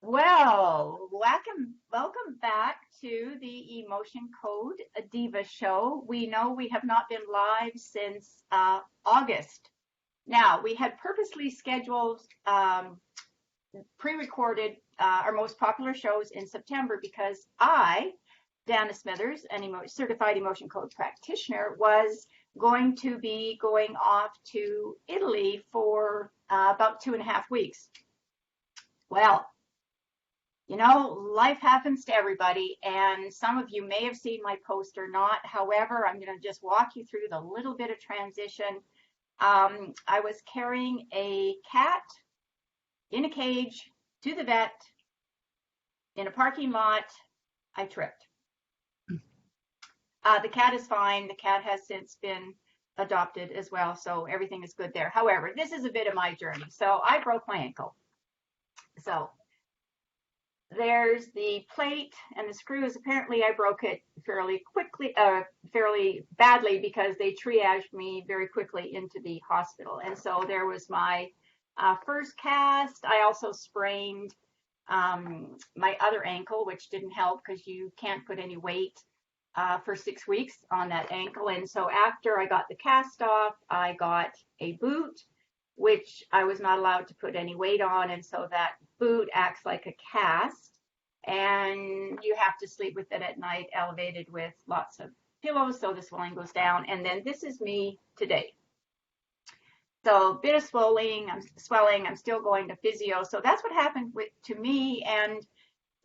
Well, welcome back to the Emotion Code Divas show. We know we have not been live since August. Now, we had purposely scheduled pre-recorded our most popular shows in September because Dana Smithers, an certified emotion code practitioner, was going to be going off to Italy for about 2.5 weeks. Well, life happens to everybody, and some of you may have seen my post or not. However, I'm going to just walk you through the little bit of transition. I was carrying a cat in a cage to the vet in a parking lot. I tripped. The cat is fine. The cat has since been adopted as well, so everything is good there. However, this is a bit of my journey. So I broke my ankle. So there's the plate and the screws. Apparently I broke it fairly badly because they triaged me very quickly into the hospital. And so there was my first cast. I also sprained my other ankle, which didn't help because you can't put any weight for 6 weeks on that ankle. And so after I got the cast off, I got a boot, which I was not allowed to put any weight on. And so that boot acts like a cast, and you have to sleep with it at night, elevated with lots of pillows so the swelling goes down. And then this is me today. So a bit of swelling, I'm still going to physio. So that's what happened to me. And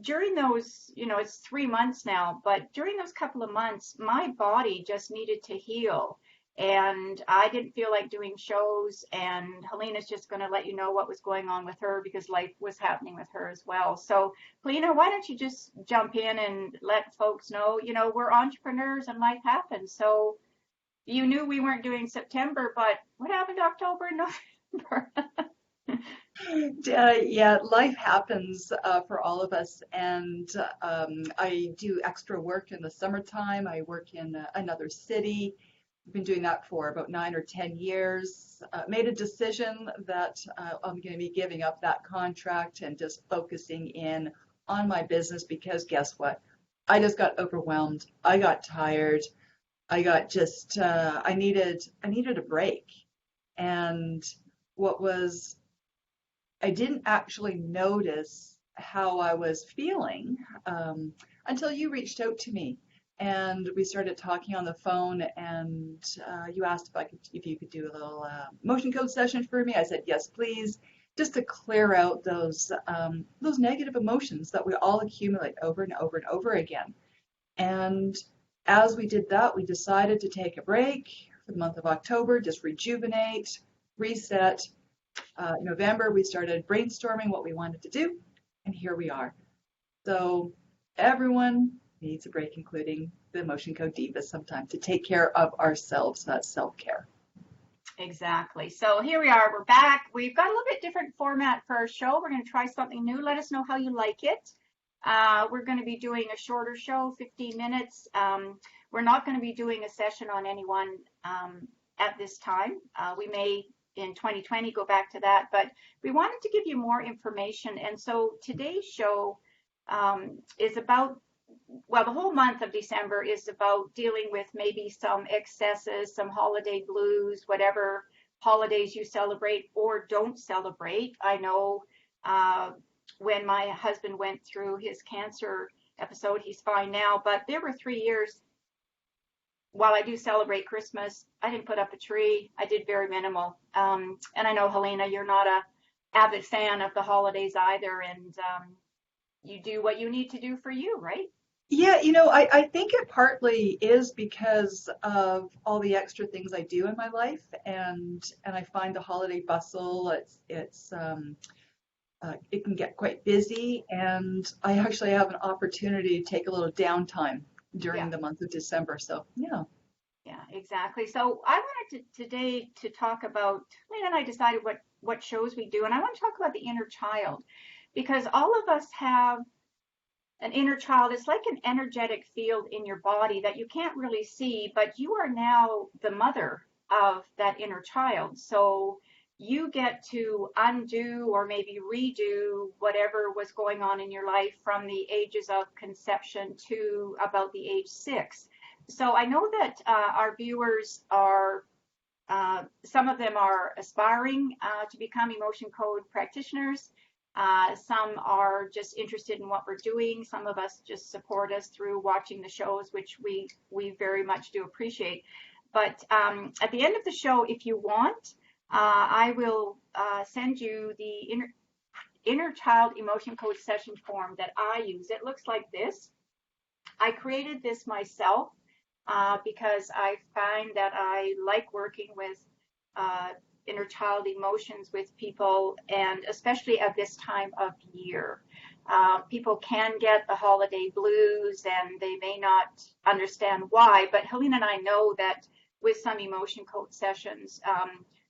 during those, it's 3 months now, but during those couple of months, my body just needed to heal. And I didn't feel like doing shows, and Helena's just going to let you know what was going on with her because life was happening with her as well. So, Helena, why don't you just jump in and let folks know, we're entrepreneurs and life happens. So you knew we weren't doing September, but what happened October and November? Yeah, life happens for all of us, and I do extra work in the summertime. I work in another city. I've been doing that for about 9 or 10 years. Made a decision that I'm going to be giving up that contract and just focusing in on my business because guess what? I just got overwhelmed. I got tired. I got just I needed a break. And what was I didn't actually notice how I was feeling until you reached out to me. And we started talking on the phone, and you asked if you could do a little motion code session for me. I said yes, please, just to clear out those negative emotions that we all accumulate over and over and over again. And as we did that, we decided to take a break for the month of October, just rejuvenate, reset. November, we started brainstorming what we wanted to do, and here we are. So everyone needs a break, including the Emotion Code Divas, sometime to take care of ourselves. That's self-care. Exactly. So here we are. We're back. We've got a little bit different format for our show. We're going to try something new. Let us know how you like it. We're going to be doing a shorter show, 15 minutes. We're not going to be doing a session on anyone at this time. We may in 2020 go back to that, but we wanted to give you more information. And so today's show is about, well, the whole month of December is about dealing with maybe some excesses, some holiday blues, whatever holidays you celebrate or don't celebrate. I know when my husband went through his cancer episode, he's fine now, but there were 3 years. While I do celebrate Christmas, I didn't put up a tree. I did very minimal. And I know, Helena, you're not a avid fan of the holidays either, and you do what you need to do for you, right? Yeah, I think it partly is because of all the extra things I do in my life, and I find the holiday bustle, it can get quite busy, and I actually have an opportunity to take a little downtime during the month of December. So, yeah. Yeah, exactly. So I wanted today to talk about, Lena and I decided what shows we do, and I want to talk about the inner child because all of us have an inner child. It's like an energetic field in your body that you can't really see, but you are now the mother of that inner child. So you get to undo or maybe redo whatever was going on in your life from the ages of conception to about the age 6. So I know that our viewers are, some of them are aspiring to become emotion code practitioners. Some are just interested in what we're doing. Some of us just support us through watching the shows, which we very much do appreciate. But at the end of the show, if you want, I will send you the inner child emotion code session form that I use. It looks like this. I created this myself because I find that I like working with inner child emotions with people, and especially at this time of year. People can get the holiday blues and they may not understand why, but Helena and I know that with some emotion code sessions,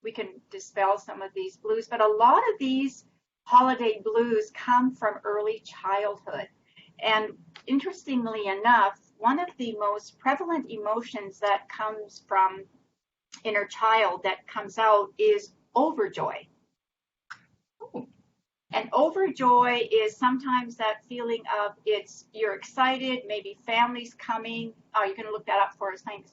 we can dispel some of these blues. But a lot of these holiday blues come from early childhood. And interestingly enough, one of the most prevalent emotions that comes from inner child that comes out is overjoy. And overjoy is sometimes that feeling of you're excited, maybe family's coming. Oh, you can look that up for us. Thanks.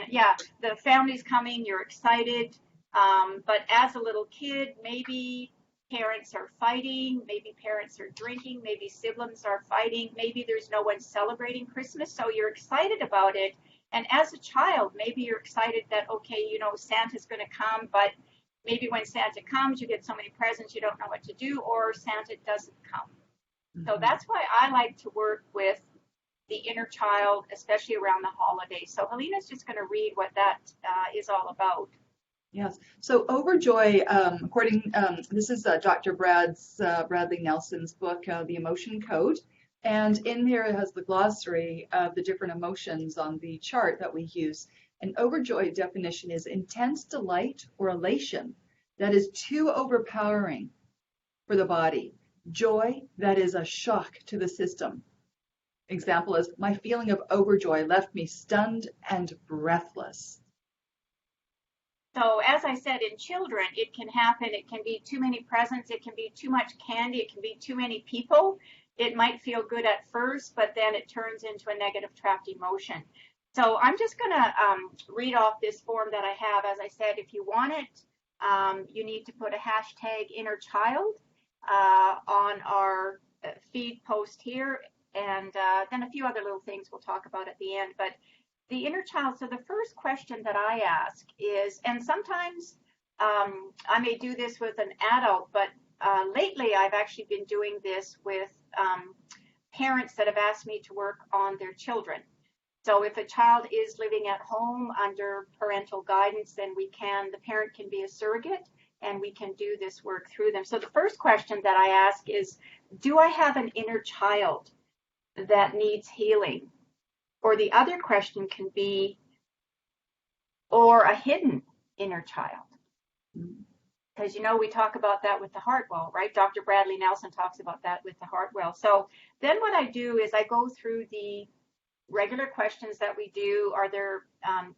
Yeah, the family's coming, you're excited. But as a little kid, maybe parents are fighting, maybe parents are drinking, maybe siblings are fighting, maybe there's no one celebrating Christmas, so you're excited about it. And as a child, maybe you're excited that, okay, Santa's going to come, but maybe when Santa comes, you get so many presents, you don't know what to do, or Santa doesn't come. Mm-hmm. So that's why I like to work with the inner child, especially around the holidays. So Helena's just going to read what that is all about. Yes. So overjoy, this is Dr. Bradley Nelson's book, The Emotion Code. And in there it has the glossary of the different emotions on the chart that we use. An overjoy definition is intense delight or elation that is too overpowering for the body. Joy that is a shock to the system. Example is, my feeling of overjoy left me stunned and breathless. So as I said, in children, it can happen. It can be too many presents. It can be too much candy. It can be too many people. It might feel good at first, but then it turns into a negative trapped emotion. So I'm just going to read off this form that I have. As I said, if you want it, you need to put a hashtag inner child on our feed post here. And then a few other little things we'll talk about at the end. But the inner child, so the first question that I ask is, and sometimes I may do this with an adult, but lately I've actually been doing this with parents that have asked me to work on their children. So if a child is living at home under parental guidance, then the parent can be a surrogate and we can do this work through them. So the first question that I ask is, do I have an inner child that needs healing? Or the other question can be, or a hidden inner child. Because, we talk about that with the heart well, right? Dr. Bradley Nelson talks about that with the heart well. So then what I do is I go through the regular questions that we do. Are there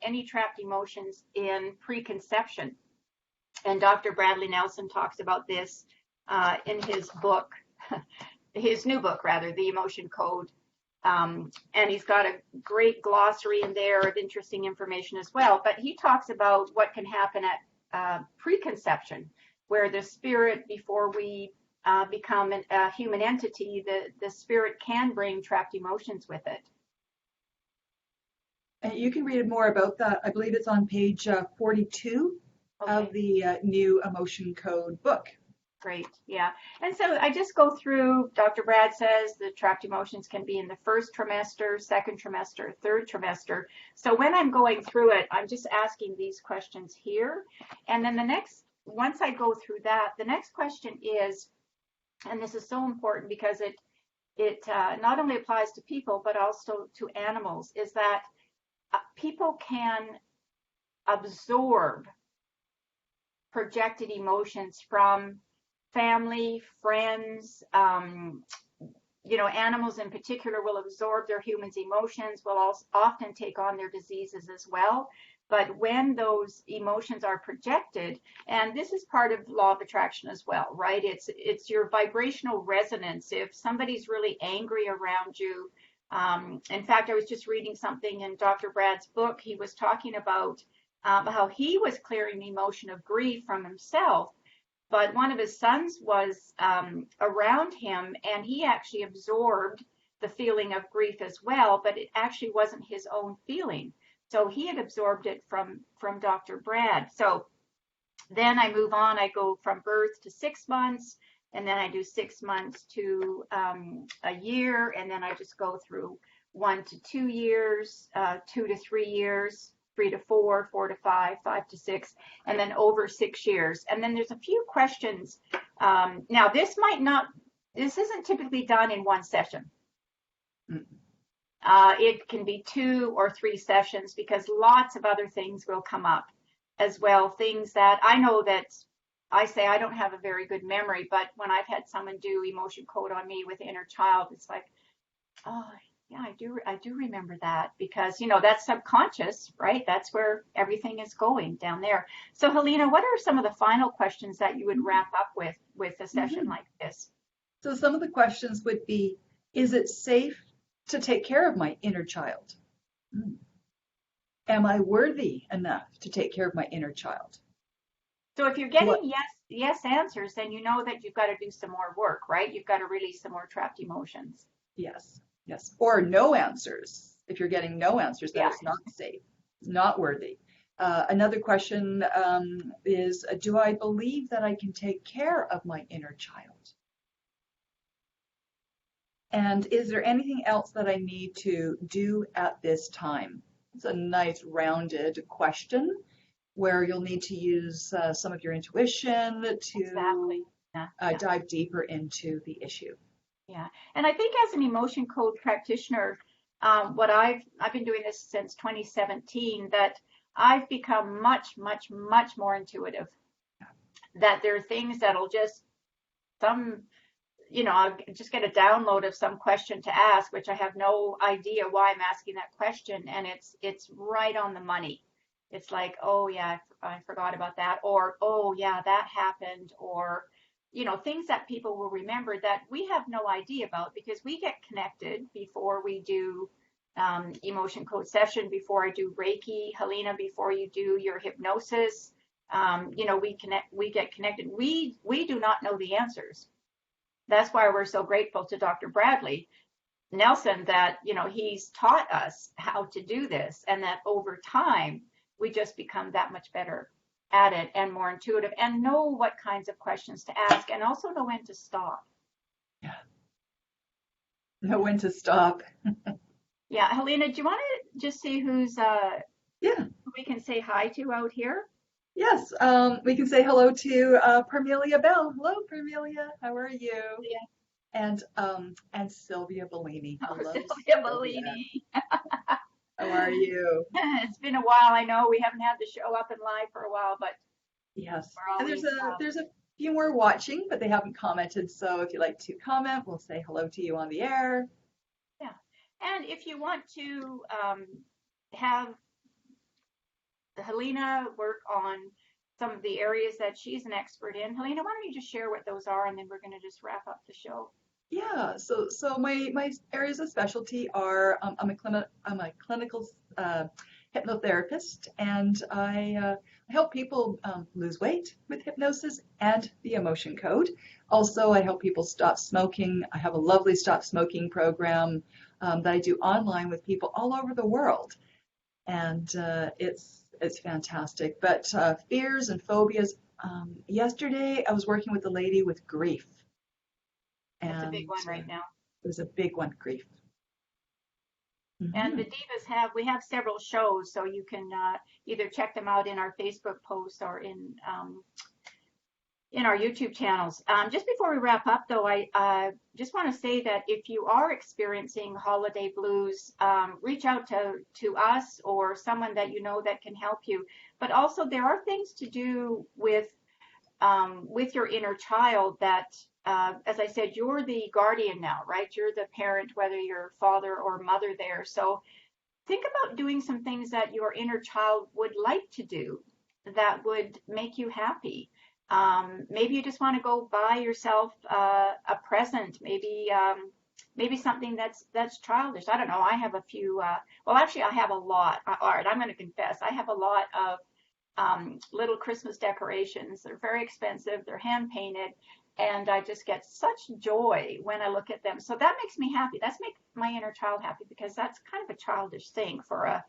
any trapped emotions in preconception? And Dr. Bradley Nelson talks about this in his book, his new book, rather, The Emotion Code. And he's got a great glossary in there of interesting information as well. But he talks about what can happen at preconception, where the spirit, before we become a human entity, the spirit can bring trapped emotions with it. And you can read more about that. I believe it's on page 42 of the new Emotion Code book. Great, yeah. And so I just go through, Dr. Brad says the trapped emotions can be in the first trimester, second trimester, third trimester. So when I'm going through it, I'm just asking these questions here. And then once I go through that, the next question is, and this is so important because it not only applies to people, but also to animals, is that people can absorb projected emotions from family, friends, animals in particular will absorb their humans' emotions, will also often take on their diseases as well. But when those emotions are projected, and this is part of the law of attraction as well, right? It's your vibrational resonance. If somebody's really angry around you, in fact, I was just reading something in Dr. Brad's book. He was talking about how he was clearing the emotion of grief from himself, but one of his sons was around him, and he actually absorbed the feeling of grief as well, but it actually wasn't his own feeling. So he had absorbed it from Dr. Brad. So then I move on. I go from birth to 6 months, and then I do 6 months to a year, and then I just go through 1 to 2 years, 2 to 3 years, 3 to 4, 4 to 5, 5 to 6, and then over 6 years. And then there's a few questions. Now, this isn't typically done in one session. It can be 2 or 3 sessions because lots of other things will come up as well. Things that I know that I say I don't have a very good memory, but when I've had someone do emotion code on me with inner child, it's like, oh, yeah, I do remember that because, that's subconscious, right? That's where everything is going down there. So, Helena, what are some of the final questions that you would wrap up with a session like this? So some of the questions would be, is it safe to take care of my inner child? Am I worthy enough to take care of my inner child? So if you're getting yes answers, then you know that you've got to do some more work, right? You've got to release some more trapped emotions. Yes. Or no answers. If you're getting no answers, then it's not safe, not worthy. Another question is, do I believe that I can take care of my inner child? And is there anything else that I need to do at this time? It's a nice rounded question where you'll need to use some of your intuition to dive deeper into the issue. Yeah, and I think as an emotion code practitioner, what I've been doing this since 2017, that I've become much, much, much more intuitive. That there are things that'll just I'll just get a download of some question to ask, which I have no idea why I'm asking that question, and it's right on the money. It's like, oh yeah, I forgot about that, or oh yeah, that happened, or things that people will remember that we have no idea about because we get connected before we do emotion code session, before I do Reiki, Helena, before you do your hypnosis. We get connected. We do not know the answers. That's why we're so grateful to Dr. Bradley Nelson that, he's taught us how to do this, and that over time, we just become that much better at it and more intuitive and know what kinds of questions to ask and also know when to stop. Yeah. Know when to stop. Yeah. Helena, do you want to just see who we can say hi to out here? Yes, we can say hello to Parmelia Bell. Hello, Parmelia. How are you? Yeah. And Sylvia Bellini. Hello, Sylvia Bellini. How are you? It's been a while. I know we haven't had the show up and live for a while, but yes. And there's a few more watching, but they haven't commented. So if you'd like to comment, we'll say hello to you on the air. Yeah. And if you want to have Helena work on some of the areas that she's an expert in. Helena, why don't you just share what those are, and then we're going to just wrap up the show. Yeah, so my areas of specialty are I'm a clinical hypnotherapist, and I help people lose weight with hypnosis and the emotion code. Also, I help people stop smoking. I have a lovely stop smoking program that I do online with people all over the world, and it's fantastic. But fears and phobias. Yesterday, I was working with a lady with grief. That's a big one right now. It was a big one, grief. And the Divas we have several shows, so you can either check them out in our Facebook posts or in our YouTube channels. Just before we wrap up, though, I just want to say that if you are experiencing holiday blues, reach out to us or someone that you know that can help you. But also, there are things to do with your inner child that, as I said, you're the guardian now, right? You're the parent, whether you're father or mother there. So think about doing some things that your inner child would like to do that would make you happy. Maybe you just want to go buy yourself a present. Maybe something that's childish. I don't know. I have a few. Well, actually, I have a lot. All right, I'm going to confess. I have a lot of little Christmas decorations. They're very expensive. They're hand painted, and I just get such joy when I look at them. So that makes me happy. That's make my inner child happy because that's kind of a childish thing for a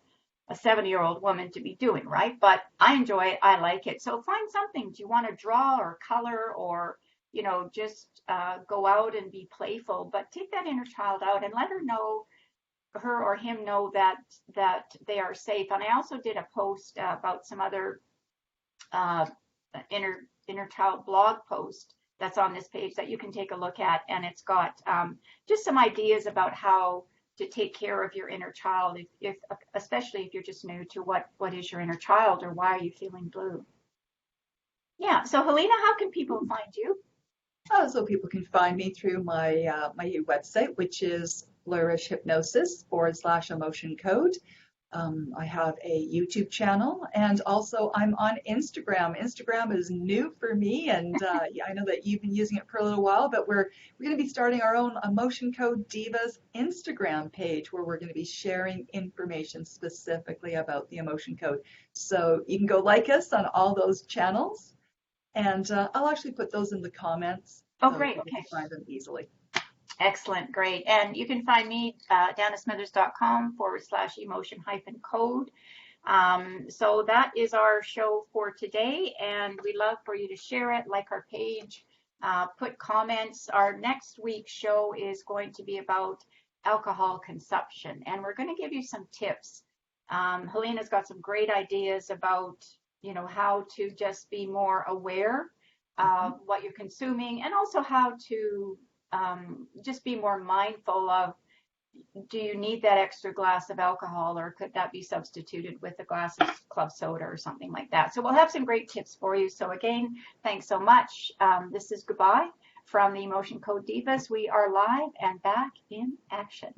70-year-old woman to be doing, right? But I enjoy it. I like it. So find something. Do you want to draw or color or, just go out and be playful? But take that inner child out and let her or him know that they are safe. And I also did a post about some other uh, inner child blog post that's on this page that you can take a look at, and it's got just some ideas about how to take care of your inner child, if especially if you're just new to what is your inner child or why are you feeling blue. Yeah. So Helena, how can people find you? So people can find me through my website, which is Flourish Hypnosis /emotion code. I have a YouTube channel, and also I'm on Instagram. Instagram is new for me, and yeah, I know that you've been using it for a little while, but we're going to be starting our own Emotion Code Divas Instagram page where we're going to be sharing information specifically about the emotion code. So you can go like us on all those channels, and I'll actually put those in the comments Oh, so great. you Okay. can find them easily. Excellent. Great. And you can find me, danasmithers.com /emotion code. So that is our show for today, and we love for you to share it, like our page, put comments. Our next week's show is going to be about alcohol consumption, and we're going to give you some tips. Helena's got some great ideas about, how to just be more aware of what you're consuming, and also how to just be more mindful of, do you need that extra glass of alcohol, or could that be substituted with a glass of club soda or something like that? So we'll have some great tips for you. So again, thanks so much. This is goodbye from the Emotion Code Divas. We are live and back in action.